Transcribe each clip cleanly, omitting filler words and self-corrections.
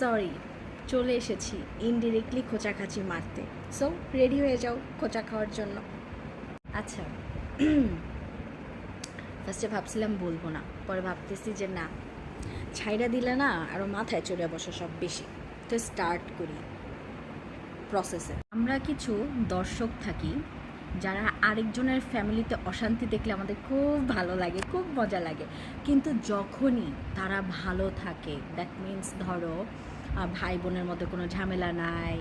Sorry, চলে এসেছি indirectly খোঁচাখাচি মারতে। সো রেডি হয়ে যাও খোঁচা খাওয়ার জন্য। আচ্ছা, ফার্স্টে ভাবছিলাম বলবো না, পরে ভাবতেছি যে না, ছাইড়া দিলে না আরও মাথায় চড়ে বসে সব বেশি। তো স্টার্ট করি প্রসেসে। আমরা কিছু দর্শক থাকি যারা আরেকজনের ফ্যামিলিতে অশান্তি দেখলে আমাদের খুব ভালো লাগে, খুব মজা লাগে। কিন্তু যখনই তারা ভালো থাকে, দ্যাট মিন্স ধরো ভাই বোনের মধ্যে কোনো ঝামেলা নাই,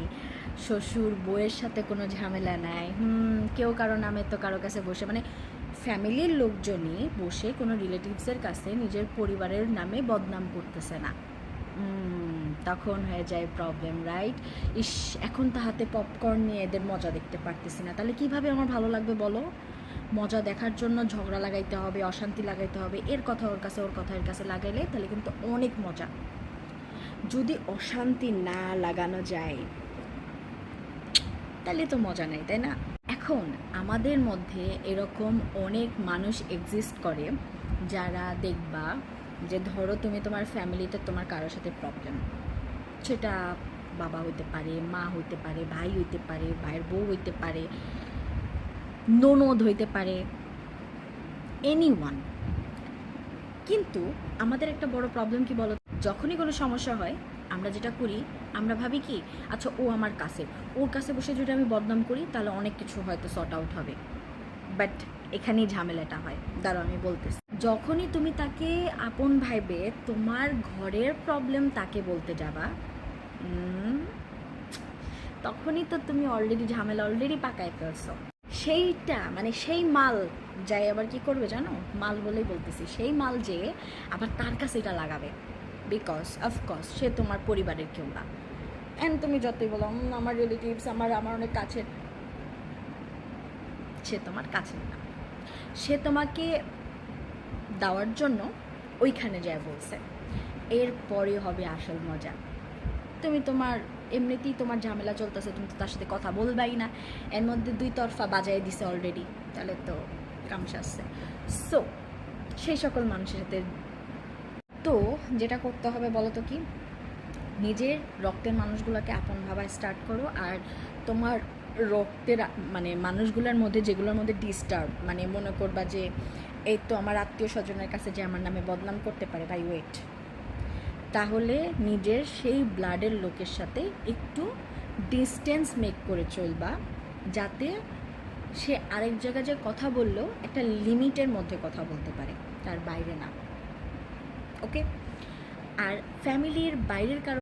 শ্বশুর বউয়ের সাথে কোনো ঝামেলা নাই, কেউ কারো নামে তো কারো কাছে বসে, মানে ফ্যামিলির লোকজনই বসে কোনো রিলেটিভসের কাছে নিজের পরিবারের নামে বদনাম করতেছে না, তখন হয়ে যায় প্রবলেম, রাইট? ইস, এখন তাহাতে পপকর্ন নিয়ে এদের মজা দেখতে পারতেছি না, তাহলে কিভাবে আমার ভালো লাগবে বলো? মজা দেখার জন্য ঝগড়া লাগাইতে হবে, অশান্তি লাগাইতে হবে, এর কথা ওর কাছে, ওর কথা এর কাছে লাগাইলে তাহলে কিন্তু অনেক মজা। যদি অশান্তি না লাগানো যায় তাহলে তো মজা নেই, তাই না? এখন আমাদের মধ্যে এরকম অনেক মানুষ এক্সিস্ট করে যারা দেখবা যে ধরো তুমি তোমার ফ্যামিলিতে তোমার কারোর সাথে প্রবলেম, সেটা বাবা হইতে পারে, মা হইতে পারে, ভাই হইতে পারে, ভাইয়ের বউ হইতে পারে, ননদ হইতে পারে, এনিওয়ান। কিন্তু আমাদের একটা বড় প্রবলেম কি বলো, যখনই কোনো সমস্যা হয় আমরা যেটা করি, আমরা ভাবি কি আচ্ছা ও আমার কাছে, ওর কাছে বসে যদি আমি বদনাম করি তাহলে অনেক কিছু হয়তো সর্ট আউট হবে। বাট এখানেই ঝামেলাটা হয়। দাঁড়াও আমি বলতেছি, যখনই তুমি তাকে আপন ভাইবে তোমার ঘরের প্রবলেম তাকে বলতে যাবা, তখনই তো তুমি অলরেডি ঝামেলা অলরেডি পাকায় ফেলছো। সেইটা মানে সেই মাল যাই আবার কি করবে জানো, মাল বলেই বলতেছি, সেই মাল যে আবার তার কাছে এটা লাগাবে, বিকজ অফকোর্স সে তোমার পরিবারের কেউ না। অ্যান্ড তুমি যতই বলো আমার রিলেটিভস, আমার অনেক কাছের, সে তোমার কাছের না, সে তোমাকে দেওয়ার জন্য ওইখানে যায় বলছে। এরপরে হবে আসল মজা। তুমি তোমার এমনিতেই তোমার ঝামেলা চলতেছে, তুমি তো তার সাথে কথা বলবাই না, এর মধ্যে দুই তরফা বাজায় দিছে অলরেডি, তাহলে তো কামসা আসছে। সো সেই সকল মানুষের সাথে তো যেটা করতে হবে বলো তো কি, নিজের রক্তের মানুষগুলোকে আপন ভাবা স্টার্ট করো। আর তোমার রক্তের মানে মানুষগুলোর মধ্যে যেগুলোর মধ্যে ডিস্টার্ব, মানে মনে করবা যে এই তো আমার আত্মীয় স্বজনের কাছে যে আমার নামে বদনাম করতে পারে, ভাই ওয়েট, তাহলে নিজের সেই ব্লাডের লোকের সাথে একটু ডিস্টেন্স মেক করে চলবা, যাতে সে আরেক জায়গায় যে কথা বললেও একটা লিমিটের মধ্যে কথা বলতে পারে, তার বাইরে না। ওকে? আর ফ্যামিলির বাইরের কারো